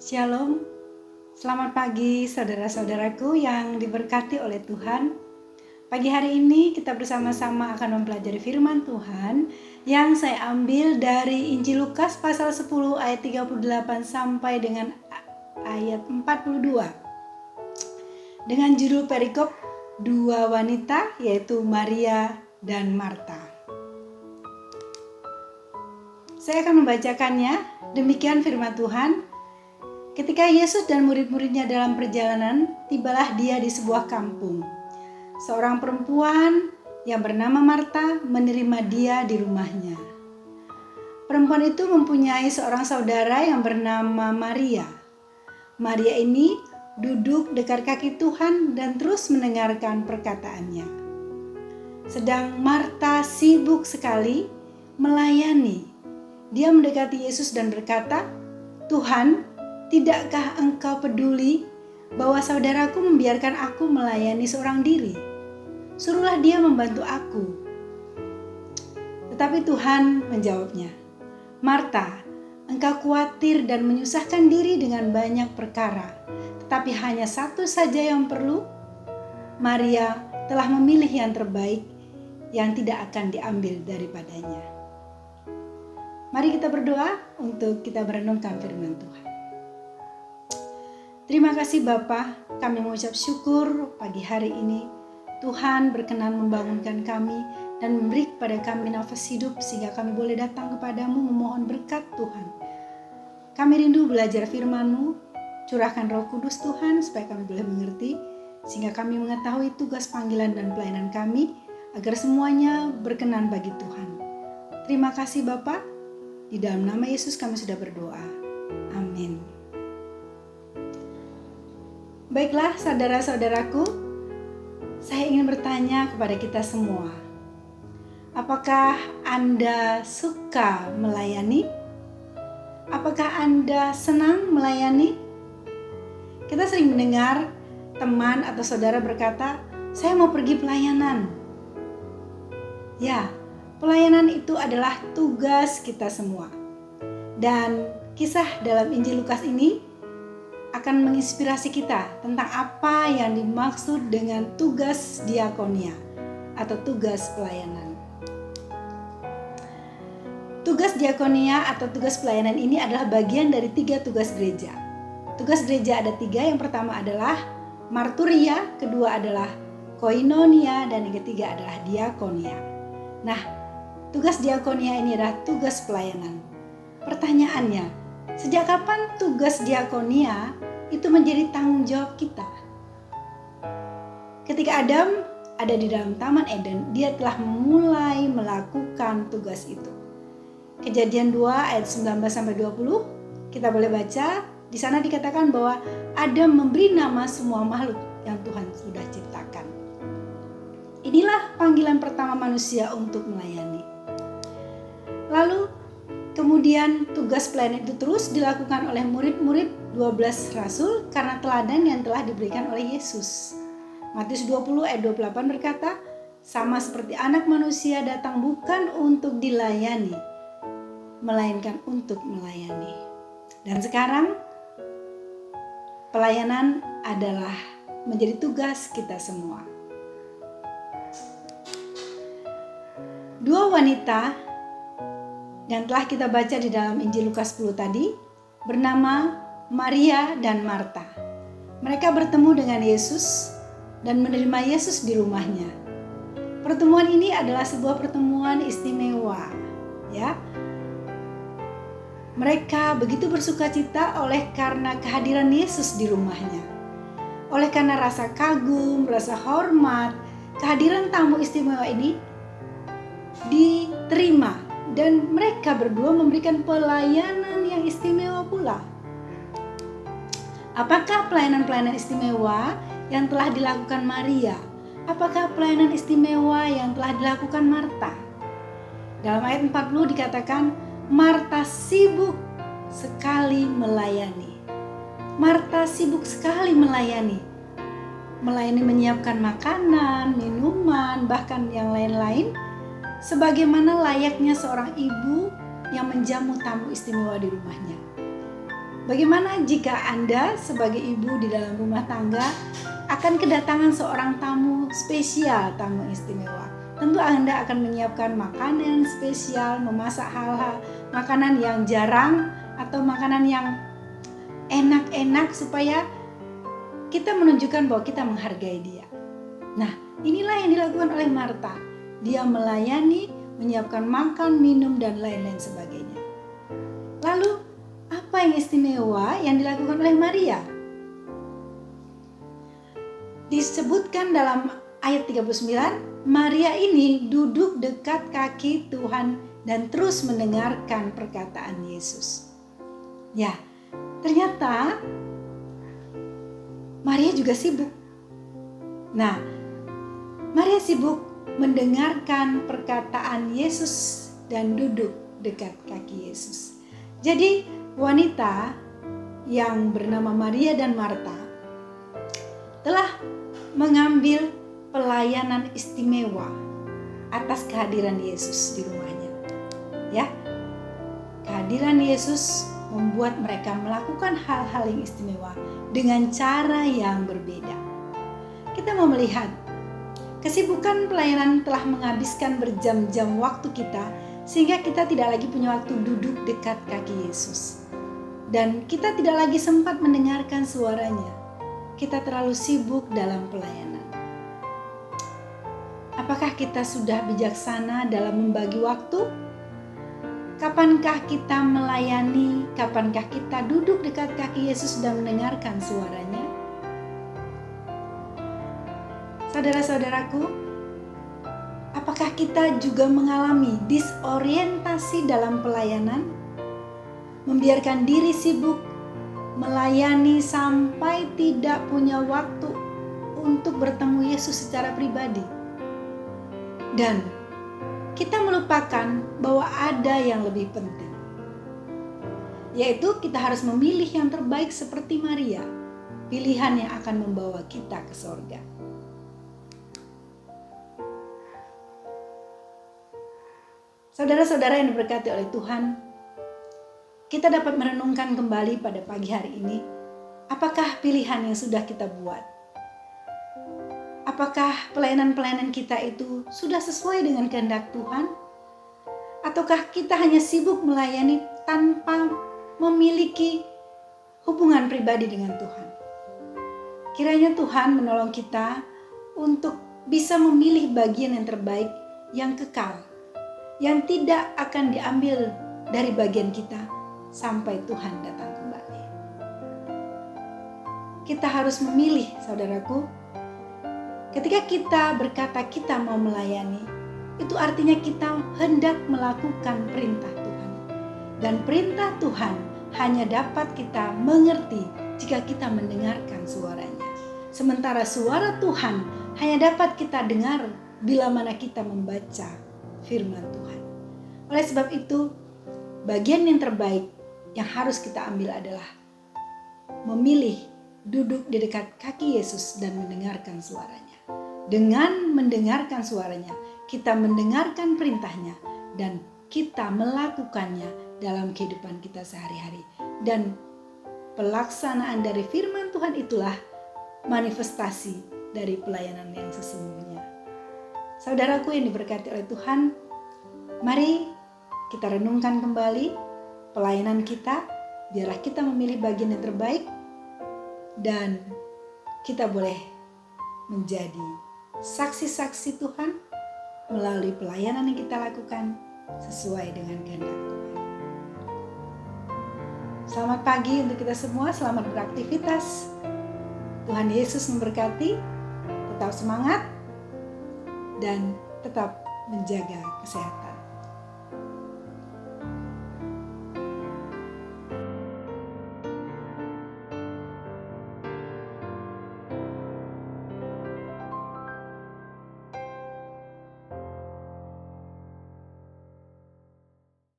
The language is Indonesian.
Shalom, selamat pagi saudara-saudaraku yang diberkati oleh Tuhan. Pagi hari ini kita bersama-sama akan mempelajari firman Tuhan yang saya ambil dari Injil Lukas pasal 10 ayat 38 sampai dengan ayat 42. Dengan judul perikop dua wanita yaitu Maria dan Marta. Saya akan membacakannya, demikian firman Tuhan. Ketika Yesus dan murid-muridnya dalam perjalanan, tibalah dia di sebuah kampung. Seorang perempuan yang bernama Marta menerima dia di rumahnya. Perempuan itu mempunyai seorang saudara yang bernama Maria. Maria ini duduk dekat kaki Tuhan dan terus mendengarkan perkataannya. Sedang Marta sibuk sekali melayani. Dia mendekati Yesus dan berkata, "Tuhan, tidakkah engkau peduli bahwa saudaraku membiarkan aku melayani seorang diri? Suruhlah dia membantu aku." Tetapi Tuhan menjawabnya, "Marta, engkau khawatir dan menyusahkan diri dengan banyak perkara, tetapi hanya satu saja yang perlu. Maria telah memilih yang terbaik, yang tidak akan diambil daripadanya." Mari kita berdoa untuk kita merenungkan firman Tuhan. Terima kasih Bapa, kami mengucap syukur pagi hari ini. Tuhan berkenan membangunkan kami dan memberi kepada kami nafas hidup sehingga kami boleh datang kepadamu memohon berkat Tuhan. Kami rindu belajar firman-Mu, curahkan Roh Kudus Tuhan supaya kami boleh mengerti, sehingga kami mengetahui tugas panggilan dan pelayanan kami, agar semuanya berkenan bagi Tuhan. Terima kasih Bapa, di dalam nama Yesus kami sudah berdoa. Amin. Baiklah saudara-saudaraku, saya ingin bertanya kepada kita semua. Apakah Anda suka melayani? Apakah Anda senang melayani? Kita sering mendengar teman atau saudara berkata, "Saya mau pergi pelayanan." Ya, pelayanan itu adalah tugas kita semua. Dan kisah dalam Injil Lukas ini akan menginspirasi kita tentang apa yang dimaksud dengan tugas diakonia atau tugas pelayanan. Tugas diakonia atau tugas pelayanan ini adalah bagian dari 3 tugas gereja. Tugas gereja ada 3, yang pertama adalah marturia, kedua adalah koinonia, dan yang ketiga adalah diakonia. Nah, tugas diakonia ini adalah tugas pelayanan. Pertanyaannya, sejak kapan tugas diakonia itu menjadi tanggung jawab kita? Ketika Adam ada di dalam Taman Eden, dia telah mulai melakukan tugas itu. Kejadian 2 ayat 19-20, kita boleh baca, di sana dikatakan bahwa Adam memberi nama semua makhluk yang Tuhan sudah ciptakan. Inilah panggilan pertama manusia untuk melayani. Lalu kemudian tugas pelayanan itu terus dilakukan oleh murid-murid 12 rasul karena teladan yang telah diberikan oleh Yesus. Matius 20 ayat 28 berkata, "Sama seperti anak manusia datang bukan untuk dilayani, melainkan untuk melayani." Dan sekarang pelayanan adalah menjadi tugas kita semua. 2 wanita yang telah kita baca di dalam Injil Lukas 10 tadi bernama Maria dan Marta. Mereka bertemu dengan Yesus dan menerima Yesus di rumahnya. Pertemuan ini adalah sebuah pertemuan istimewa, ya. Mereka begitu bersukacita oleh karena kehadiran Yesus di rumahnya. Oleh karena rasa kagum, rasa hormat, kehadiran tamu istimewa ini diterima. Dan mereka berdua memberikan pelayanan yang istimewa pula. Apakah pelayanan-pelayanan istimewa yang telah dilakukan Maria? Apakah pelayanan istimewa yang telah dilakukan Marta? Dalam ayat 40 dikatakan, Marta sibuk sekali melayani. Marta sibuk sekali melayani. Melayani menyiapkan makanan, minuman, bahkan yang lain-lain, sebagaimana layaknya seorang ibu yang menjamu tamu istimewa di rumahnya. Bagaimana jika Anda sebagai ibu di dalam rumah tangga akan kedatangan seorang tamu spesial, tamu istimewa? Tentu Anda akan menyiapkan makanan spesial, memasak hal-hal makanan yang jarang atau makanan yang enak-enak supaya kita menunjukkan bahwa kita menghargai dia. Nah, inilah yang dilakukan oleh Marta. Dia melayani, menyiapkan makan, minum, dan lain-lain sebagainya. Lalu, apa yang istimewa yang dilakukan oleh Maria? Disebutkan dalam ayat 39, Maria ini duduk dekat kaki Tuhan dan terus mendengarkan perkataan Yesus. Ya, ternyata Maria juga sibuk. Nah, Maria sibuk mendengarkan perkataan Yesus dan duduk dekat kaki Yesus. Jadi, wanita yang bernama Maria dan Marta telah mengambil pelayanan istimewa atas kehadiran Yesus di rumahnya. Ya, kehadiran Yesus membuat mereka melakukan hal-hal yang istimewa dengan cara yang berbeda. Kita mau melihat kesibukan pelayanan telah menghabiskan berjam-jam waktu kita sehingga kita tidak lagi punya waktu duduk dekat kaki Yesus. Dan kita tidak lagi sempat mendengarkan suaranya. Kita terlalu sibuk dalam pelayanan. Apakah kita sudah bijaksana dalam membagi waktu? Kapankah kita melayani? Kapankah kita duduk dekat kaki Yesus dan mendengarkan suaranya? Saudara-saudaraku, apakah kita juga mengalami disorientasi dalam pelayanan? Membiarkan diri sibuk, melayani sampai tidak punya waktu untuk bertemu Yesus secara pribadi. Dan kita melupakan bahwa ada yang lebih penting, yaitu kita harus memilih yang terbaik seperti Maria, pilihan yang akan membawa kita ke sorga. Saudara-saudara yang diberkati oleh Tuhan, kita dapat merenungkan kembali pada pagi hari ini, apakah pilihan yang sudah kita buat? Apakah pelayanan-pelayanan kita itu sudah sesuai dengan kehendak Tuhan? Ataukah kita hanya sibuk melayani tanpa memiliki hubungan pribadi dengan Tuhan? Kiranya Tuhan menolong kita untuk bisa memilih bagian yang terbaik, yang kekal, yang tidak akan diambil dari bagian kita sampai Tuhan datang kembali. Kita harus memilih, saudaraku. Ketika kita berkata kita mau melayani, itu artinya kita hendak melakukan perintah Tuhan. Dan perintah Tuhan hanya dapat kita mengerti jika kita mendengarkan suaranya. Sementara suara Tuhan hanya dapat kita dengar bila mana kita membaca firman Tuhan. Oleh sebab itu, bagian yang terbaik yang harus kita ambil adalah memilih duduk di dekat kaki Yesus dan mendengarkan suaranya. Dengan mendengarkan suaranya, kita mendengarkan perintahnya dan kita melakukannya dalam kehidupan kita sehari-hari. Dan pelaksanaan dari firman Tuhan itulah manifestasi dari pelayanan yang sesungguhnya. Saudaraku yang diberkati oleh Tuhan, mari kita renungkan kembali pelayanan kita, biarlah kita memilih bagian yang terbaik dan kita boleh menjadi saksi-saksi Tuhan melalui pelayanan yang kita lakukan sesuai dengan kehendak Tuhan. Selamat pagi untuk kita semua, selamat beraktivitas. Tuhan Yesus memberkati, tetap semangat dan tetap menjaga kesehatan.